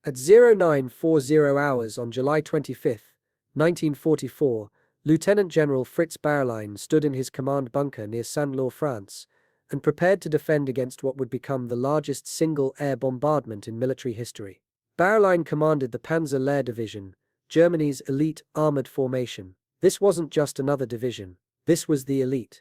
At 0940 hours on July 25, 1944, Lieutenant General Fritz Bayerlein stood in his command bunker near Saint-Lô, France, and prepared to defend against what would become the largest single air bombardment in military history. Bayerlein commanded the Panzer Lehr Division, Germany's elite armored formation. This wasn't just another division, this was the elite.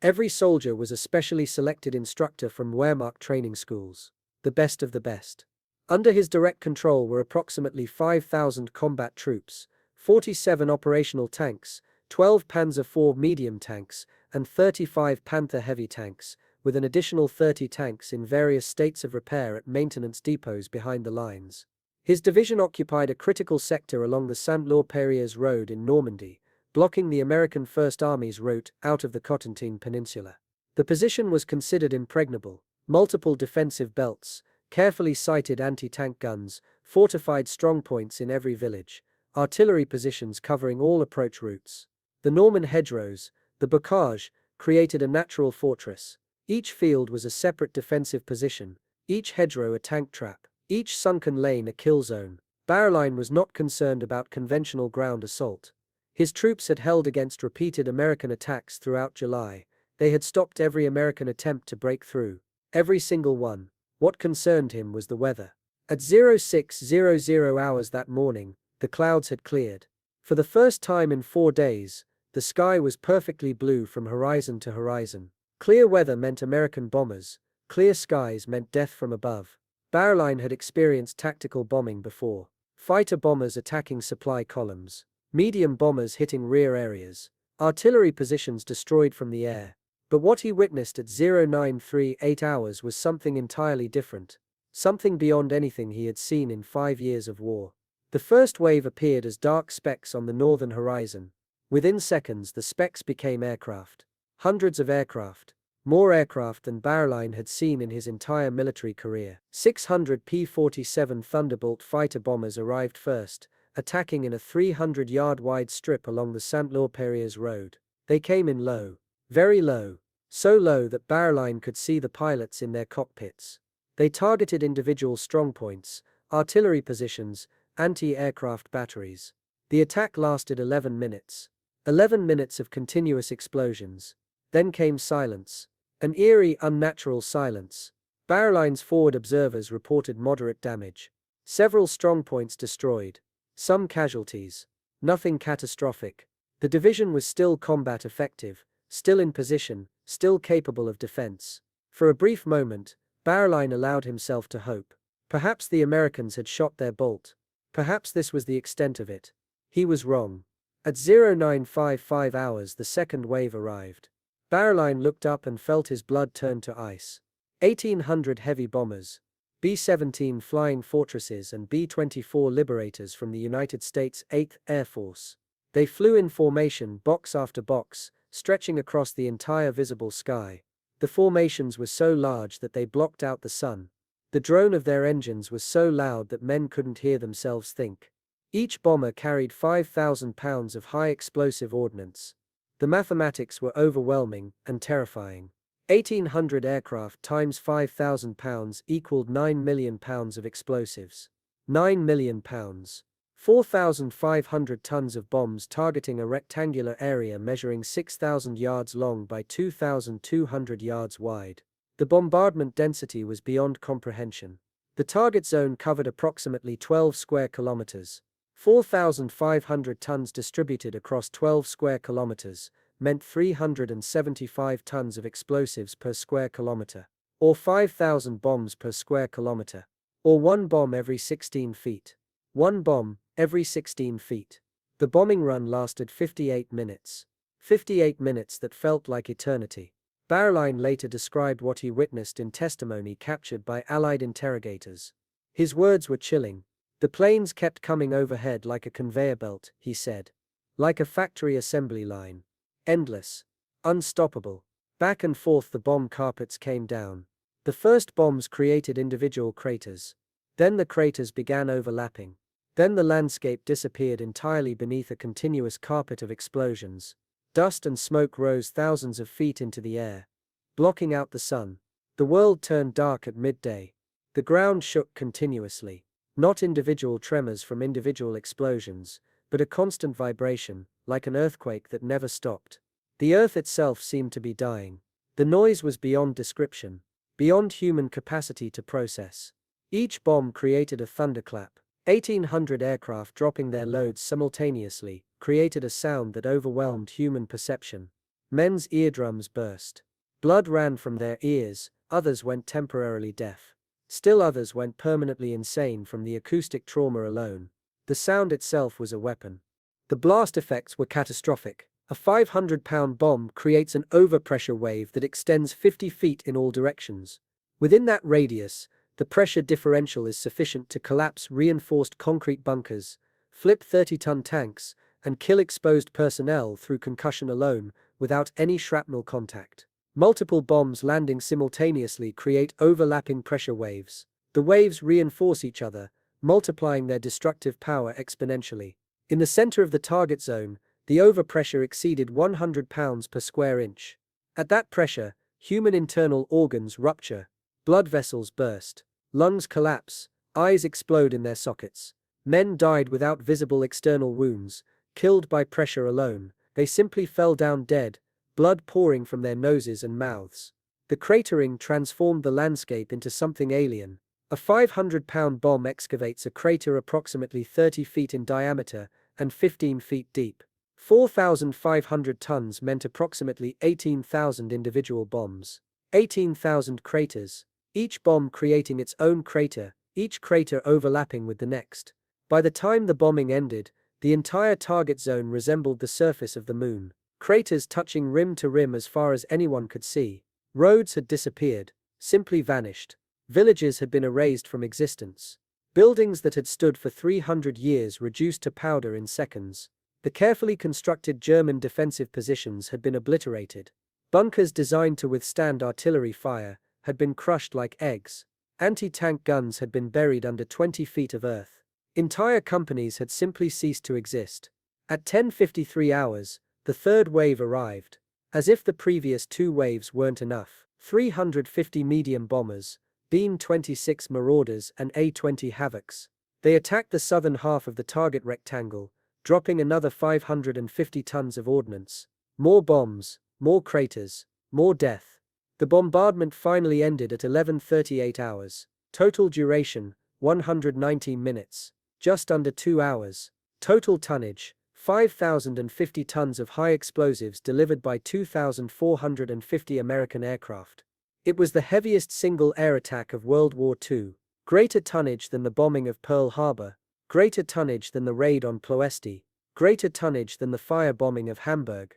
Every soldier was a specially selected instructor from Wehrmacht training schools, the best of the best. Under his direct control were approximately 5,000 combat troops, 47 operational tanks, 12 Panzer IV medium tanks, and 35 Panther heavy tanks, with an additional 30 tanks in various states of repair at maintenance depots behind the lines. His division occupied a critical sector along the Saint-Lô Road in Normandy, blocking the American First Army's route out of the Cotentin Peninsula. The position was considered impregnable, multiple defensive belts, carefully sighted anti-tank guns, fortified strongpoints in every village, artillery positions covering all approach routes. The Norman hedgerows, the bocage, created a natural fortress. Each field was a separate defensive position, each hedgerow a tank trap, each sunken lane a kill zone. Bayerlein was not concerned about conventional ground assault. His troops had held against repeated American attacks throughout July. They had stopped every American attempt to break through. Every single one. What concerned him was the weather. At 0600 hours that morning, the clouds had cleared. For the first time in 4 days, the sky was perfectly blue from horizon to horizon. Clear weather meant American bombers. Clear skies meant death from above. Bayerlein had experienced tactical bombing before. Fighter bombers attacking supply columns. Medium bombers hitting rear areas. Artillery positions destroyed from the air. But what he witnessed at 0938 hours was something entirely different. Something beyond anything he had seen in 5 years of war. The first wave appeared as dark specks on the northern horizon. Within seconds the specks became aircraft. Hundreds of aircraft. More aircraft than Bayerlein had seen in his entire military career. 600 P-47 Thunderbolt fighter bombers arrived first, attacking in a 300-yard wide strip along the Saint-Lô Road. They came in low. Very low. So low that Bayerlein could see the pilots in their cockpits. They targeted individual strongpoints, artillery positions, anti-aircraft batteries. The attack lasted 11 minutes. 11 minutes of continuous explosions. Then came silence. An eerie, unnatural silence. Bayerlein's forward observers reported moderate damage. Several strongpoints destroyed. Some casualties. Nothing catastrophic. The division was still combat effective, still in position, still capable of defense. For a brief moment, Bayerlein allowed himself to hope. Perhaps the Americans had shot their bolt. Perhaps this was the extent of it. He was wrong. At 0955 hours the second wave arrived. Bayerlein looked up and felt his blood turn to ice. 1,800 heavy bombers, B-17 Flying Fortresses and B-24 Liberators from the United States 8th Air Force. They flew in formation, box after box, stretching across the entire visible sky. The formations were so large that they blocked out the sun. The drone of their engines was so loud that men couldn't hear themselves think. Each bomber carried 5,000 pounds of high explosive ordnance. The mathematics were overwhelming and terrifying. 1,800 aircraft times 5,000 pounds equaled 9 million pounds of explosives. 9 million pounds. 4,500 tons of bombs targeting a rectangular area measuring 6,000 yards long by 2,200 yards wide. The bombardment density was beyond comprehension. The target zone covered approximately 12 square kilometers. 4,500 tons distributed across 12 square kilometers meant 375 tons of explosives per square kilometer, or 5,000 bombs per square kilometer, or one bomb every 16 feet. One bomb every 16 feet. The bombing run lasted 58 minutes. 58 minutes that felt like eternity. Bayerlein later described what he witnessed in testimony captured by Allied interrogators. His words were chilling. The planes kept coming overhead like a conveyor belt, he said. Like a factory assembly line. Endless. Unstoppable. Back and forth the bomb carpets came down. The first bombs created individual craters. Then the craters began overlapping. Then the landscape disappeared entirely beneath a continuous carpet of explosions. Dust and smoke rose thousands of feet into the air, blocking out the sun. The world turned dark at midday. The ground shook continuously. Not individual tremors from individual explosions, but a constant vibration, like an earthquake that never stopped. The earth itself seemed to be dying. The noise was beyond description, beyond human capacity to process. Each bomb created a thunderclap. 1,800 aircraft dropping their loads simultaneously created a sound that overwhelmed human perception. Men's eardrums burst. Blood ran from their ears, others went temporarily deaf. Still others went permanently insane from the acoustic trauma alone. The sound itself was a weapon. The blast effects were catastrophic. A 500-pound bomb creates an overpressure wave that extends 50 feet in all directions. Within that radius, the pressure differential is sufficient to collapse reinforced concrete bunkers, flip 30-ton tanks, and kill exposed personnel through concussion alone, without any shrapnel contact. Multiple bombs landing simultaneously create overlapping pressure waves. The waves reinforce each other, multiplying their destructive power exponentially. In the center of the target zone, the overpressure exceeded 100 pounds per square inch. At that pressure, human internal organs rupture, blood vessels burst, lungs collapse, eyes explode in their sockets. Men died without visible external wounds, killed by pressure alone. They simply fell down dead, blood pouring from their noses and mouths. The cratering transformed the landscape into something alien. A 500-pound bomb excavates a crater approximately 30 feet in diameter and 15 feet deep. 4,500 tons meant approximately 18,000 individual bombs. 18,000 craters, each bomb creating its own crater, each crater overlapping with the next. By the time the bombing ended, the entire target zone resembled the surface of the moon. Craters touching rim to rim as far as anyone could see. Roads had disappeared, simply vanished. Villages had been erased from existence. Buildings that had stood for 300 years reduced to powder in seconds. The carefully constructed German defensive positions had been obliterated. Bunkers designed to withstand artillery fire had been crushed like eggs. Anti-tank guns had been buried under 20 feet of earth. Entire companies had simply ceased to exist. At 10:53 hours, the third wave arrived. As if the previous two waves weren't enough, 350 medium bombers, B-26 Marauders and A-20 Havocs. They attacked the southern half of the target rectangle, dropping another 550 tons of ordnance. More bombs, more craters, more death. The bombardment finally ended at 11:38 hours. Total duration, 119 minutes. Just under 2 hours. Total tonnage, 5,050 tons of high explosives delivered by 2,450 American aircraft. It was the heaviest single air attack of World War II. Greater tonnage than the bombing of Pearl Harbor. Greater tonnage than the raid on Ploesti. Greater tonnage than the firebombing of Hamburg.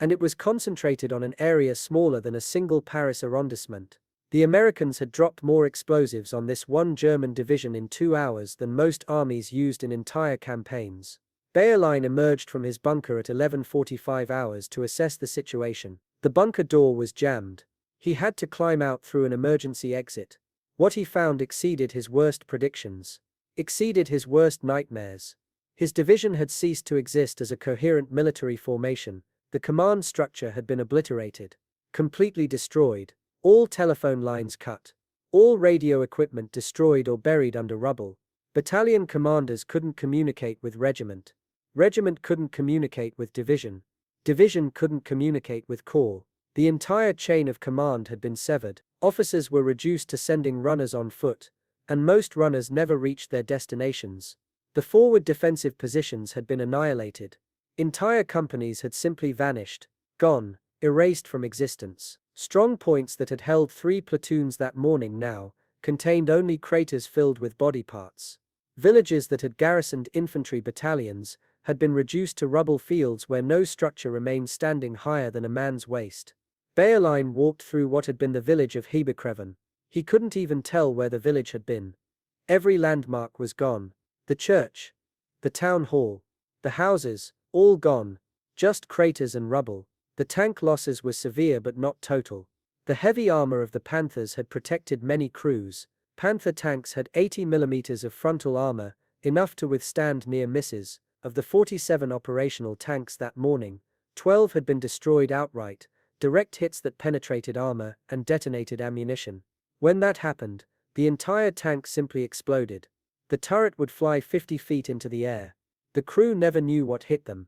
And it was concentrated on an area smaller than a single Paris arrondissement. The Americans had dropped more explosives on this one German division in 2 hours than most armies used in entire campaigns. Bayerlein emerged from his bunker at 11:45 hours to assess the situation. The bunker door was jammed. He had to climb out through an emergency exit. What he found exceeded his worst predictions. Exceeded his worst nightmares. His division had ceased to exist as a coherent military formation. The command structure had been obliterated. Completely destroyed. All telephone lines cut. All radio equipment destroyed or buried under rubble. Battalion commanders couldn't communicate with regiment. Regiment couldn't communicate with division. Division couldn't communicate with corps. The entire chain of command had been severed. Officers were reduced to sending runners on foot, and most runners never reached their destinations. The forward defensive positions had been annihilated. Entire companies had simply vanished, gone, erased from existence. Strong points that had held 3 platoons that morning now contained only craters filled with body parts. Villages that had garrisoned infantry battalions had been reduced to rubble fields where no structure remained standing higher than a man's waist. Bayerlein walked through what had been the village of Heberkreven. He couldn't even tell where the village had been. Every landmark was gone. The church, the town hall, the houses, all gone. Just craters and rubble. The tank losses were severe but not total. The heavy armor of the Panthers had protected many crews. Panther tanks had 80 mm of frontal armor, enough to withstand near misses. Of the 47 operational tanks that morning, 12 had been destroyed outright, direct hits that penetrated armor and detonated ammunition. When that happened, the entire tank simply exploded. The turret would fly 50 feet into the air. The crew never knew what hit them.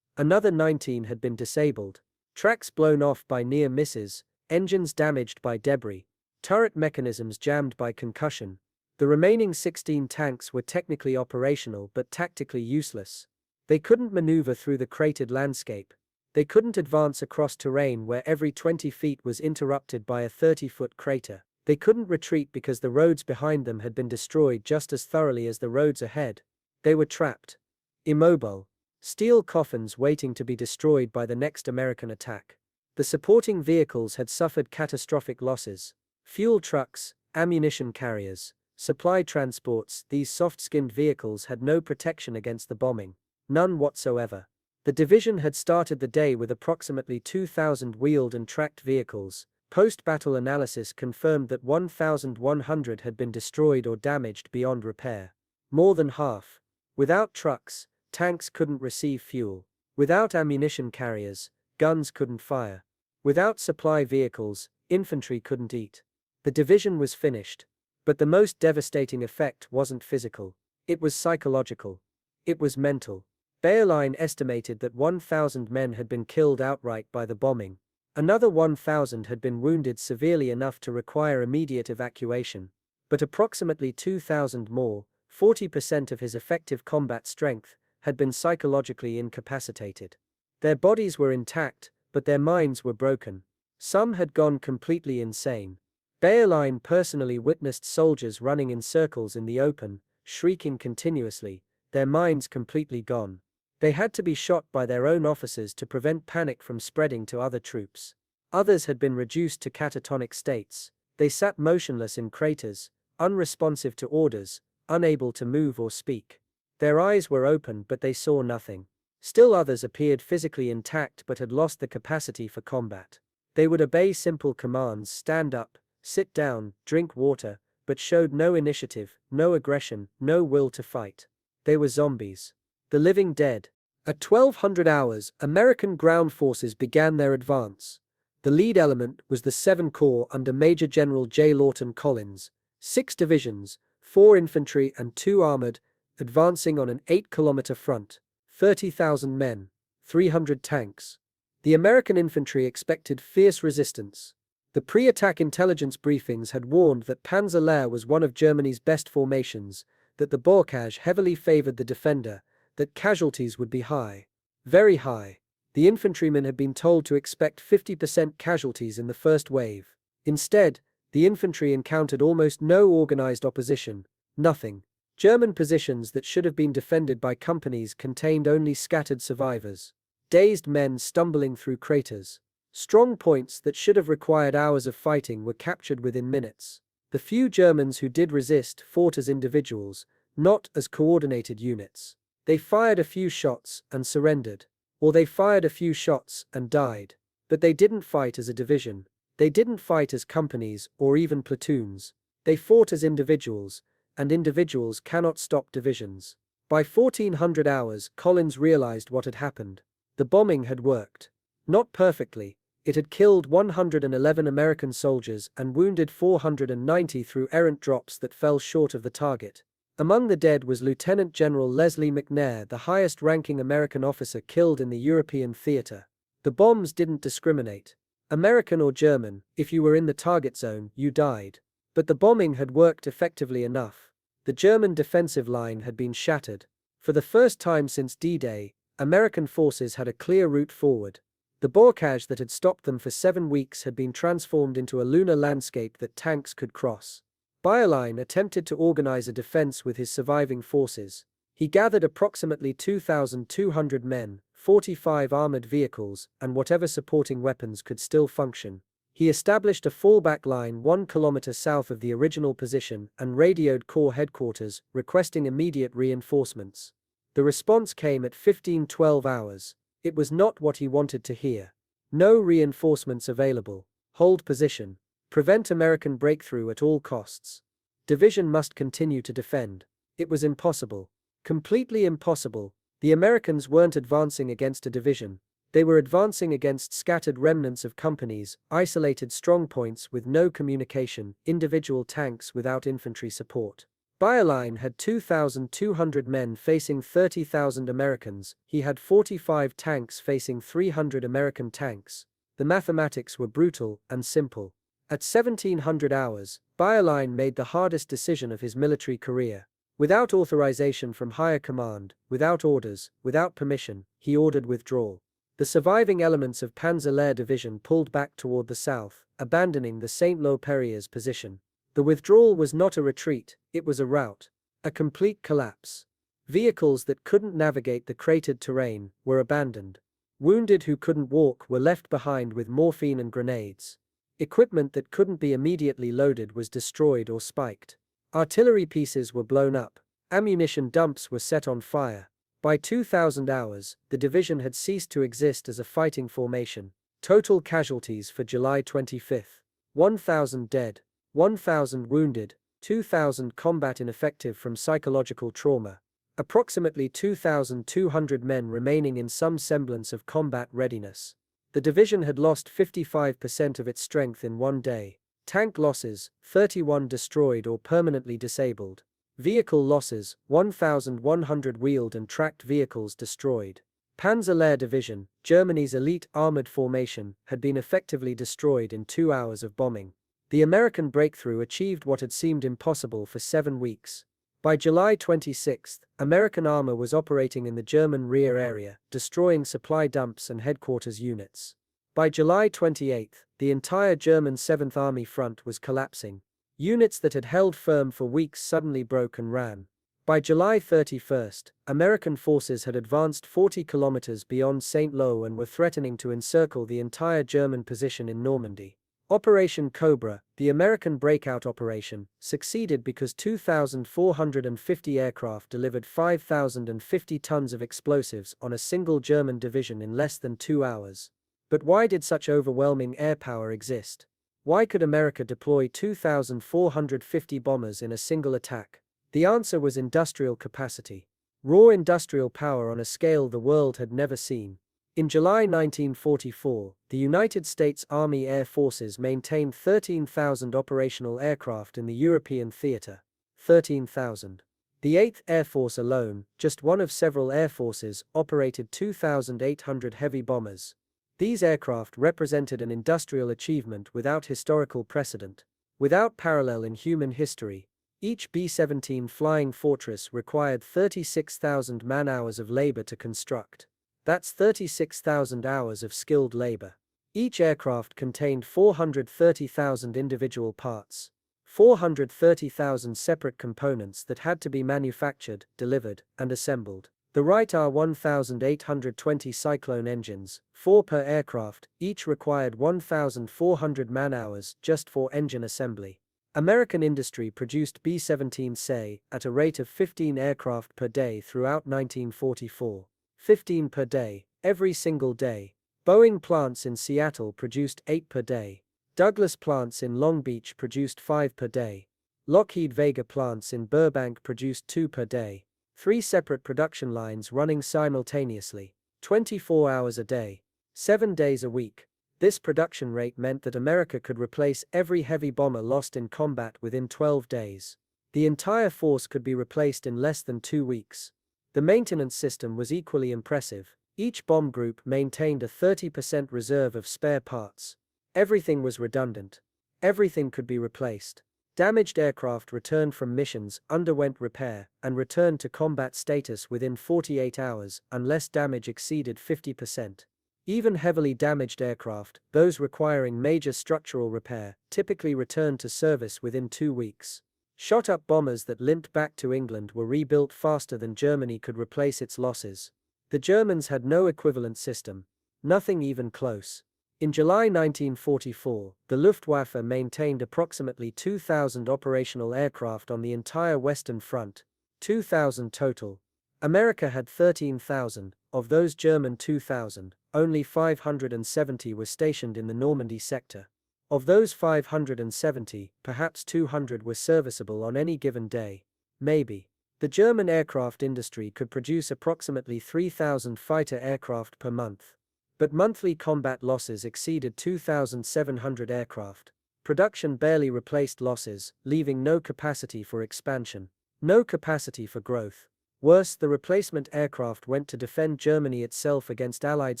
Another 19 had been disabled. Tracks blown off by near misses, engines damaged by debris, turret mechanisms jammed by concussion. The remaining 16 tanks were technically operational but tactically useless. They couldn't maneuver through the cratered landscape. They couldn't advance across terrain where every 20 feet was interrupted by a 30-foot crater. They couldn't retreat because the roads behind them had been destroyed just as thoroughly as the roads ahead. They were trapped. Immobile. Steel coffins waiting to be destroyed by the next American attack. The supporting vehicles had suffered catastrophic losses. Fuel trucks, ammunition carriers, supply transports, these soft-skinned vehicles had no protection against the bombing. None whatsoever. The division had started the day with approximately 2,000 wheeled and tracked vehicles. Post-battle analysis confirmed that 1,100 had been destroyed or damaged beyond repair. More than half. Without trucks, tanks couldn't receive fuel. Without ammunition carriers, guns couldn't fire. Without supply vehicles, infantry couldn't eat. The division was finished. But the most devastating effect wasn't physical. It was psychological. It was mental. Bayerlein estimated that 1,000 men had been killed outright by the bombing. Another 1,000 had been wounded severely enough to require immediate evacuation. But approximately 2,000 more, 40% of his effective combat strength, had been psychologically incapacitated. Their bodies were intact, but their minds were broken. Some had gone completely insane. Bayerlein personally witnessed soldiers running in circles in the open, shrieking continuously, their minds completely gone. They had to be shot by their own officers to prevent panic from spreading to other troops. Others had been reduced to catatonic states. They sat motionless in craters, unresponsive to orders, unable to move or speak. Their eyes were open but they saw nothing. Still others appeared physically intact but had lost the capacity for combat. They would obey simple commands: stand up, sit down, drink water, but showed no initiative, no aggression, no will to fight. They were zombies. The living dead. At 1200 hours, American ground forces began their advance. The lead element was the 7 Corps under Major General J. Lawton Collins, 6 divisions, 4 infantry and 2 armored, advancing on an 8-kilometer front, 30,000 men, 300 tanks. The American infantry expected fierce resistance. The pre-attack intelligence briefings had warned that Panzer Lehr was one of Germany's best formations, that the bocage heavily favored the defender, that casualties would be high. Very high. The infantrymen had been told to expect 50% casualties in the first wave. Instead, the infantry encountered almost no organized opposition. Nothing. German positions that should have been defended by companies contained only scattered survivors. Dazed men stumbling through craters. Strong points that should have required hours of fighting were captured within minutes. The few Germans who did resist fought as individuals, not as coordinated units. They fired a few shots and surrendered. Or they fired a few shots and died. But they didn't fight as a division. They didn't fight as companies or even platoons. They fought as individuals, and individuals cannot stop divisions. By 1400 hours, Collins realized what had happened. The bombing had worked. Not perfectly. It had killed 111 American soldiers and wounded 490 through errant drops that fell short of the target. Among the dead was Lieutenant General Leslie McNair, the highest-ranking American officer killed in the European theater. The bombs didn't discriminate. American or German, if you were in the target zone, you died. But the bombing had worked effectively enough. The German defensive line had been shattered. For the first time since D-Day, American forces had a clear route forward. The bocage that had stopped them for 7 weeks had been transformed into a lunar landscape that tanks could cross. Bayerlein attempted to organize a defense with his surviving forces. He gathered approximately 2,200 men, 45 armored vehicles, and whatever supporting weapons could still function. He established a fallback line 1 kilometer south of the original position and radioed Corps headquarters, requesting immediate reinforcements. The response came at 15:12 hours. It was not what he wanted to hear. No reinforcements available. Hold position. Prevent American breakthrough at all costs. Division must continue to defend. It was impossible. Completely impossible. The Americans weren't advancing against a division. They were advancing against scattered remnants of companies, isolated strongpoints with no communication, individual tanks without infantry support. Bayerlein had 2,200 men facing 30,000 Americans. He had 45 tanks facing 300 American tanks. The mathematics were brutal and simple. At 1700 hours, Bayerlein made the hardest decision of his military career. Without authorization from higher command, without orders, without permission, he ordered withdrawal. The surviving elements of Panzer Lehr Division pulled back toward the south, abandoning the Saint-Lô-Perrier's position. The withdrawal was not a retreat, it was a rout. A complete collapse. Vehicles that couldn't navigate the cratered terrain were abandoned. Wounded who couldn't walk were left behind with morphine and grenades. Equipment that couldn't be immediately loaded was destroyed or spiked. Artillery pieces were blown up. Ammunition dumps were set on fire. By 2000 hours, the division had ceased to exist as a fighting formation. Total casualties for July 25. 1,000 dead. 1,000 wounded, 2,000 combat ineffective from psychological trauma. Approximately 2,200 men remaining in some semblance of combat readiness. The division had lost 55% of its strength in one day. Tank losses, 31 destroyed or permanently disabled. Vehicle losses, 1,100 wheeled and tracked vehicles destroyed. Panzer Lehr Division, Germany's elite armored formation, had been effectively destroyed in 2 hours of bombing. The American breakthrough achieved what had seemed impossible for 7 weeks. By July 26, American armor was operating in the German rear area, destroying supply dumps and headquarters units. By July 28, the entire German 7th Army front was collapsing. Units that had held firm for weeks suddenly broke and ran. By July 31, American forces had advanced 40 kilometers beyond Saint-Lô and were threatening to encircle the entire German position in Normandy. Operation Cobra, the American breakout operation, succeeded because 2,450 aircraft delivered 5,050 tons of explosives on a single German division in less than 2 hours. But why did such overwhelming air power exist? Why could America deploy 2,450 bombers in a single attack? The answer was industrial capacity. Raw industrial power on a scale the world had never seen. In July 1944, the United States Army Air Forces maintained 13,000 operational aircraft in the European theater. 13,000. The 8th Air Force alone, just one of several air forces, operated 2,800 heavy bombers. These aircraft represented an industrial achievement without historical precedent, without parallel in human history. Each B-17 Flying Fortress required 36,000 man-hours of labor to construct. That's 36,000 hours of skilled labor. Each aircraft contained 430,000 individual parts. 430,000 separate components that had to be manufactured, delivered, and assembled. The Wright R-1820 Cyclone engines, 4 per aircraft, each required 1,400 man-hours just for engine assembly. American industry produced B-17s at a rate of 15 aircraft per day throughout 1944. 15 per day, every single day. Boeing plants in Seattle produced 8 per day. Douglas plants in Long Beach produced 5 per day. Lockheed Vega plants in Burbank produced 2 per day. 3 separate production lines running simultaneously. 24 hours a day. 7 days a week. This production rate meant that America could replace every heavy bomber lost in combat within 12 days. The entire force could be replaced in less than 2 weeks. The maintenance system was equally impressive. Each bomb group maintained a 30% reserve of spare parts. Everything was redundant. Everything could be replaced. Damaged aircraft returned from missions, underwent repair, and returned to combat status within 48 hours, unless damage exceeded 50%. Even heavily damaged aircraft, those requiring major structural repair, typically returned to service within 2 weeks. Shot-up bombers that limped back to England were rebuilt faster than Germany could replace its losses. The Germans had no equivalent system. Nothing even close. In July 1944, the Luftwaffe maintained approximately 2,000 operational aircraft on the entire Western Front. 2,000 total. America had 13,000. Of those German 2,000, only 570 were stationed in the Normandy sector. Of those 570, perhaps 200 were serviceable on any given day. Maybe. The German aircraft industry could produce approximately 3,000 fighter aircraft per month. But monthly combat losses exceeded 2,700 aircraft. Production barely replaced losses, leaving no capacity for expansion. No capacity for growth. Worse, the replacement aircraft went to defend Germany itself against Allied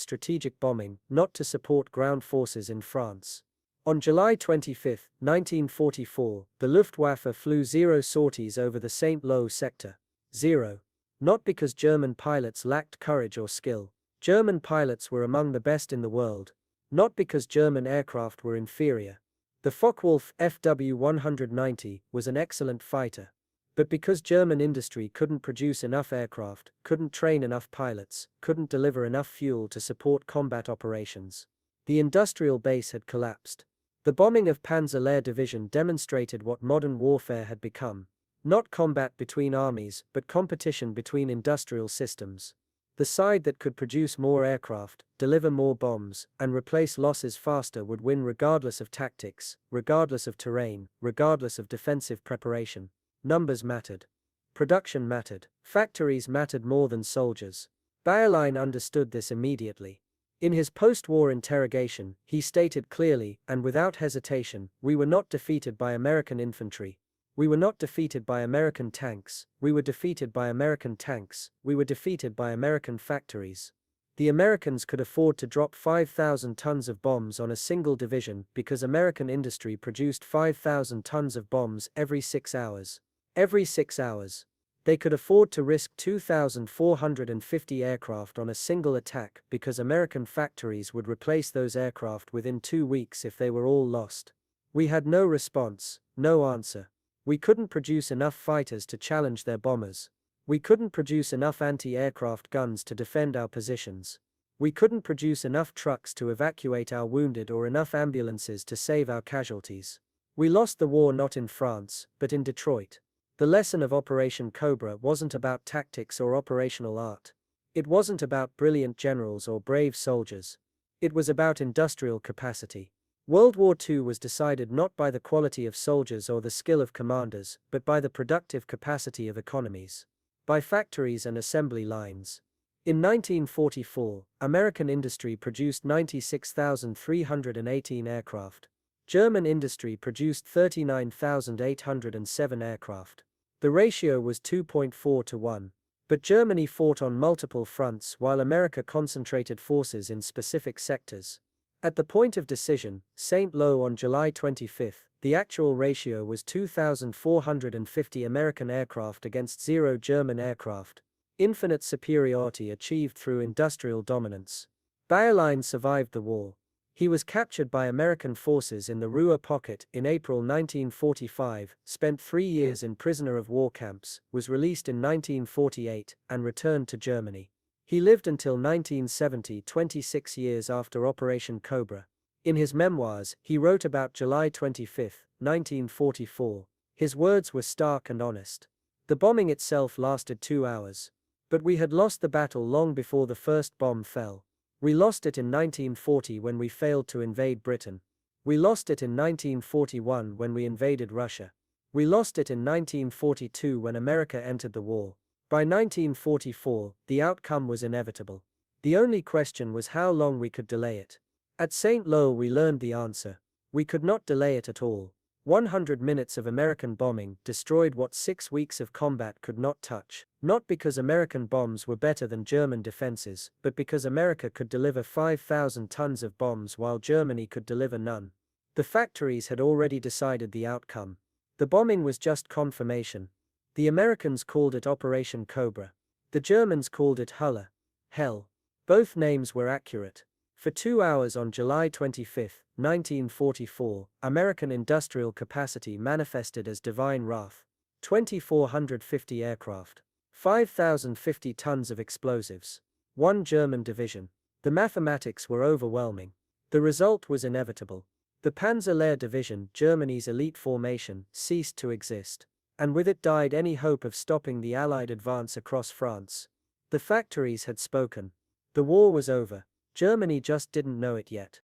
strategic bombing, not to support ground forces in France. On July 25, 1944, the Luftwaffe flew 0 sorties over the Saint-Lô sector. 0. Not because German pilots lacked courage or skill. German pilots were among the best in the world. Not because German aircraft were inferior. The Focke-Wulf FW-190 was an excellent fighter. But because German industry couldn't produce enough aircraft, couldn't train enough pilots, couldn't deliver enough fuel to support combat operations. The industrial base had collapsed. The bombing of Panzer Lehr Division demonstrated what modern warfare had become. Not combat between armies, but competition between industrial systems. The side that could produce more aircraft, deliver more bombs, and replace losses faster would win regardless of tactics, regardless of terrain, regardless of defensive preparation. Numbers mattered. Production mattered. Factories mattered more than soldiers. Bayerlein understood this immediately. In his post-war interrogation, he stated clearly, and without hesitation, we were not defeated by American infantry. We were not defeated by American tanks. We were defeated by American tanks. We were defeated by American factories. The Americans could afford to drop 5,000 tons of bombs on a single division because American industry produced 5,000 tons of bombs every 6 hours. Every 6 hours. They could afford to risk 2,450 aircraft on a single attack because American factories would replace those aircraft within 2 weeks if they were all lost. We had no response, no answer. We couldn't produce enough fighters to challenge their bombers. We couldn't produce enough anti-aircraft guns to defend our positions. We couldn't produce enough trucks to evacuate our wounded or enough ambulances to save our casualties. We lost the war not in France, but in Detroit. The lesson of Operation Cobra wasn't about tactics or operational art. It wasn't about brilliant generals or brave soldiers. It was about industrial capacity. World War II was decided not by the quality of soldiers or the skill of commanders, but by the productive capacity of economies. By factories and assembly lines. In 1944, American industry produced 96,318 aircraft. German industry produced 39,807 aircraft. The ratio was 2.4 to 1. But Germany fought on multiple fronts while America concentrated forces in specific sectors. At the point of decision, Saint-Lô on July 25, the actual ratio was 2,450 American aircraft against 0 German aircraft. Infinite superiority achieved through industrial dominance. Bayerlein survived the war. He was captured by American forces in the Ruhr Pocket in April 1945, spent 3 years in prisoner of war camps, was released in 1948, and returned to Germany. He lived until 1970, 26 years after Operation Cobra. In his memoirs, he wrote about July 25, 1944. His words were stark and honest. The bombing itself lasted 2 hours. But we had lost the battle long before the first bomb fell. We lost it in 1940 when we failed to invade Britain. We lost it in 1941 when we invaded Russia. We lost it in 1942 when America entered the war. By 1944, the outcome was inevitable. The only question was how long we could delay it. At Saint-Lô we learned the answer. We could not delay it at all. 100 minutes of American bombing destroyed what 6 weeks of combat could not touch, not because American bombs were better than German defenses, but because America could deliver 5,000 tons of bombs while Germany could deliver none. The factories had already decided the outcome. The bombing was just confirmation. The Americans called it Operation Cobra. The Germans called it Hölle. Hell. Both names were accurate. For 2 hours on July 25, 1944, American industrial capacity manifested as divine wrath. 2,450 aircraft. 5,050 tons of explosives. 1 German division. The mathematics were overwhelming. The result was inevitable. The Panzer Lehr Division, Germany's elite formation, ceased to exist. And with it died any hope of stopping the Allied advance across France. The factories had spoken. The war was over. Germany just didn't know it yet.